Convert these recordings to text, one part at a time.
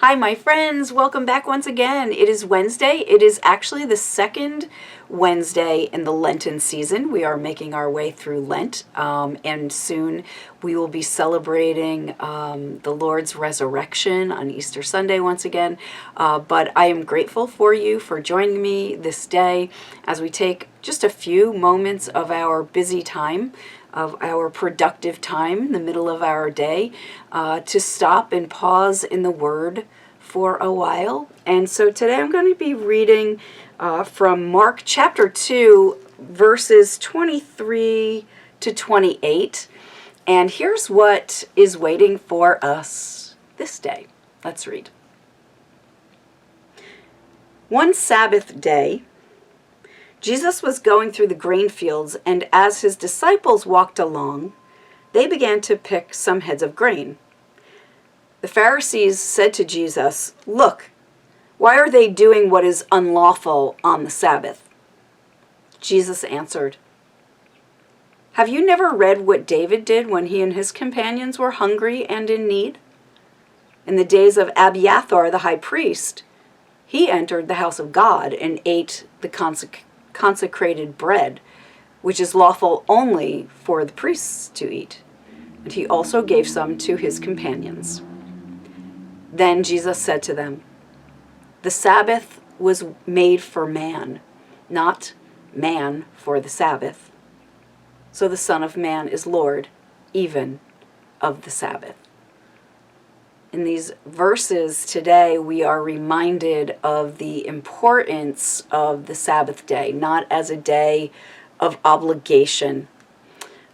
Hi, my friends. Welcome back once again. It is Wednesday. It is actually the second Wednesday in the Lenten season. We are making our way through Lent, and soon we will be celebrating the Lord's resurrection on Easter Sunday once again. But I am grateful for you for joining me this day as we take just a few moments of our busy time, of our productive time in the middle of our day, to stop and pause in the Word for a while. And so today I'm going to be reading from Mark chapter 2, verses 23 to 28. And here's what is waiting for us this day. Let's read. One Sabbath day, Jesus was going through the grain fields, and as his disciples walked along, they began to pick some heads of grain. The Pharisees said to Jesus, "Look, why are they doing what is unlawful on the Sabbath?" Jesus answered, "Have you never read what David did when he and his companions were hungry and in need? In the days of Abiathar the high priest, he entered the house of God and ate the consecrated bread, which is lawful only for the priests to eat, and he also gave some to his companions." Then Jesus said to them, "The Sabbath was made for man, not man for the Sabbath. So the Son of Man is Lord, even of the Sabbath." In these verses today, we are reminded of the importance of the Sabbath day, not as a day of obligation.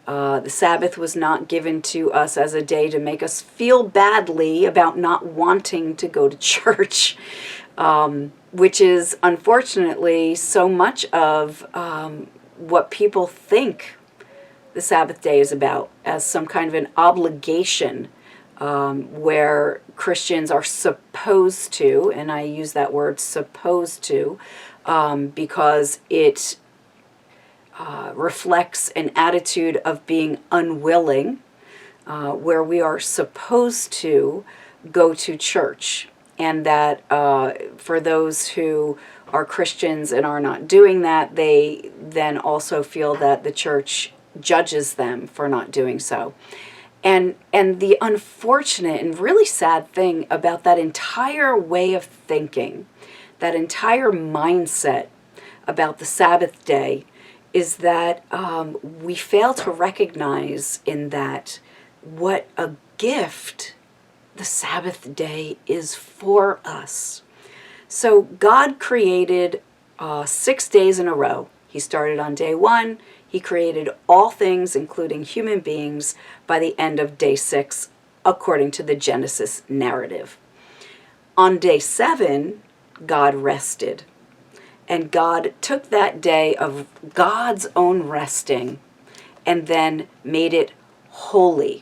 The Sabbath was not given to us as a day to make us feel badly about not wanting to go to church, which is unfortunately so much of what people think the Sabbath day is about, as some kind of an obligation where Christians are supposed to, and I use that word supposed to, because it reflects an attitude of being unwilling, where we are supposed to go to church. And that for those who are Christians and are not doing that, they then also feel that the church judges them for not doing so. And the unfortunate and really sad thing about that entire way of thinking, that entire mindset about the Sabbath day, is that we fail to recognize in that what a gift the Sabbath day is for us. So God created 6 days in a row. He started on day 1. He created all things, including human beings, by the end of day 6, according to the Genesis narrative. On day 7, God rested. And God took that day of God's own resting and then made it holy.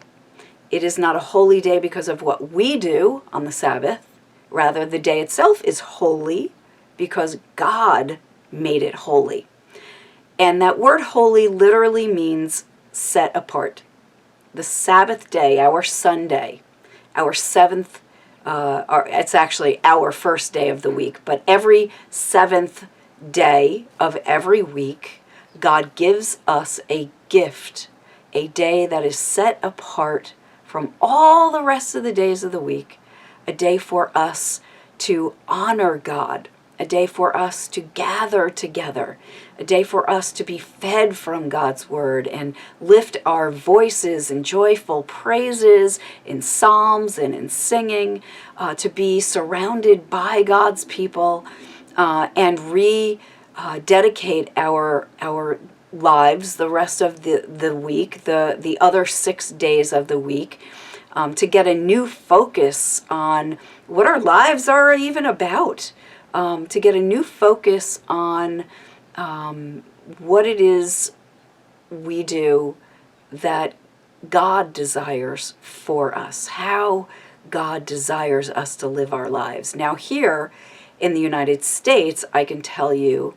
It is not a holy day because of what we do on the Sabbath. Rather, the day itself is holy because God made it holy. And that word holy literally means set apart. The Sabbath day, our Sunday, our seventh, it's actually our first day of the week, but every seventh day of every week, God gives us a gift, a day that is set apart from all the rest of the days of the week, a day for us to honor God, a day for us to gather together, a day for us to be fed from God's word and lift our voices in joyful praises, in psalms and in singing, to be surrounded by God's people, and rededicate our lives the rest of the week, the other 6 days of the week, to get a new focus on what our lives are even about, to get a new focus on what it is we do that God desires for us, how God desires us to live our lives. Now here in the United States, I can tell you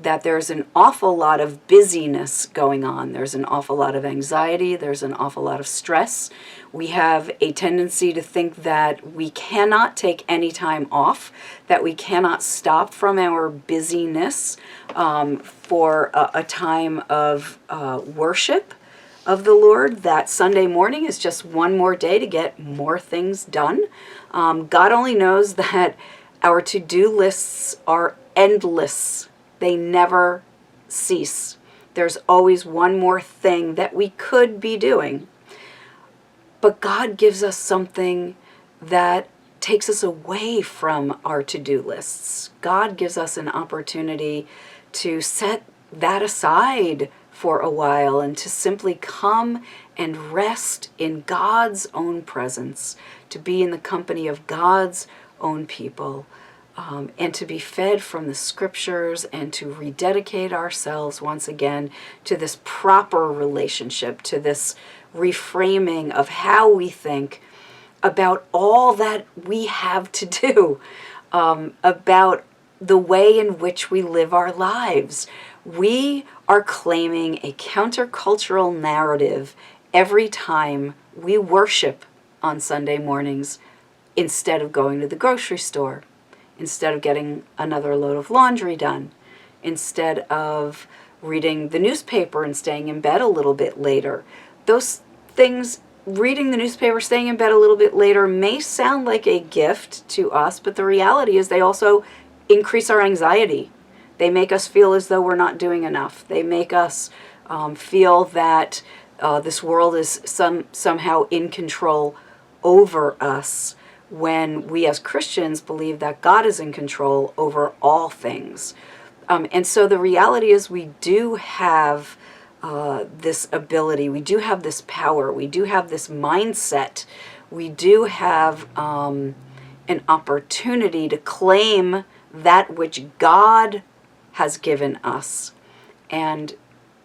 that there's an awful lot of busyness going on. There's an awful lot of anxiety. There's an awful lot of stress. We have a tendency to think that we cannot take any time off, that we cannot stop from our busyness for a time of worship of the Lord, that Sunday morning is just one more day to get more things done. God only knows that our to-do lists are endless. They never cease. There's always one more thing that we could be doing. But God gives us something that takes us away from our to-do lists. God gives us an opportunity to set that aside for a while and to simply come and rest in God's own presence, to be in the company of God's own people, and to be fed from the scriptures and to rededicate ourselves once again to this proper relationship, to this reframing of how we think about all that we have to do, about the way in which we live our lives. We are claiming a countercultural narrative every time we worship on Sunday mornings instead of going to the grocery store, instead of getting another load of laundry done, instead of reading the newspaper and staying in bed a little bit later. Those things, reading the newspaper, staying in bed a little bit later, may sound like a gift to us, but the reality is they also increase our anxiety. They make us feel as though we're not doing enough. They make us feel that this world is somehow in control over us, when we as Christians believe that God is in control over all things. And so the reality is we do have this ability, we do have this power, we do have this mindset, we do have an opportunity to claim that which God has given us. And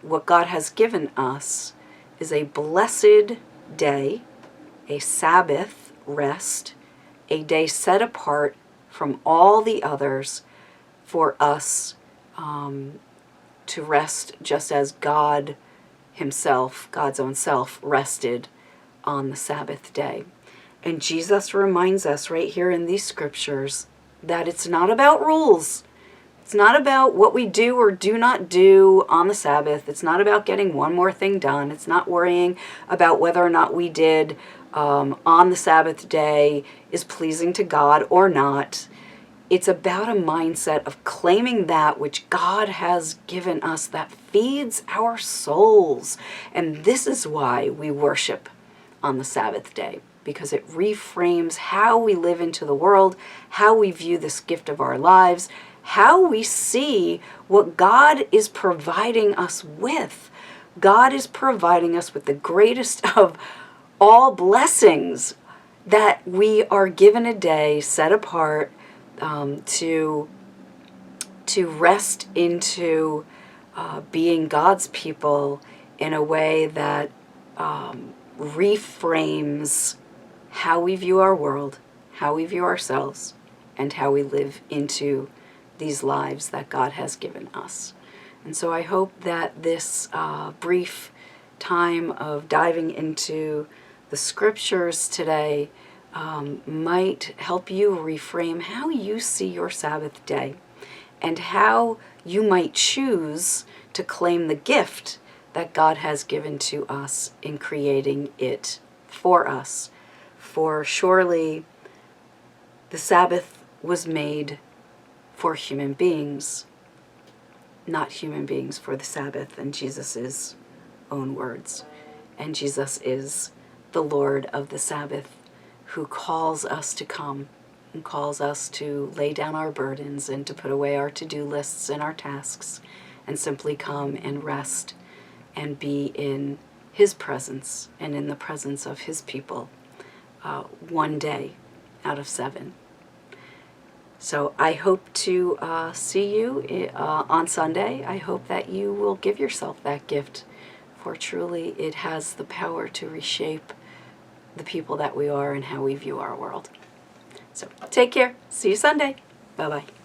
what God has given us is a blessed day, a Sabbath rest, a day set apart from all the others for us to rest just as God himself, God's own self, rested on the Sabbath day. And Jesus reminds us right here in these scriptures that it's not about rules. It's not about what we do or do not do on the Sabbath. It's not about getting one more thing done. It's not worrying about whether or not we did on the Sabbath day is pleasing to God or not. It's about a mindset of claiming that which God has given us that feeds our souls. And this is why we worship on the Sabbath day, because it reframes how we live into the world, how we view this gift of our lives, how we see what God is providing us with. God is providing us with the greatest of all blessings, that we are given a day set apart to rest into being God's people in a way that reframes how we view our world, how we view ourselves, and how we live into these lives that God has given us. And so I hope that this brief time of diving into the scriptures today might help you reframe how you see your Sabbath day and how you might choose to claim the gift that God has given to us in creating it for us. For surely the Sabbath was made for human beings, not human beings for the Sabbath, in Jesus' own words. And Jesus is the Lord of the Sabbath, who calls us to come and calls us to lay down our burdens and to put away our to-do lists and our tasks and simply come and rest and be in his presence and in the presence of his people one day out of 7. So I hope to see you on Sunday. I hope that you will give yourself that gift, for truly it has the power to reshape the people that we are and how we view our world. So take care. See you Sunday. Bye-bye.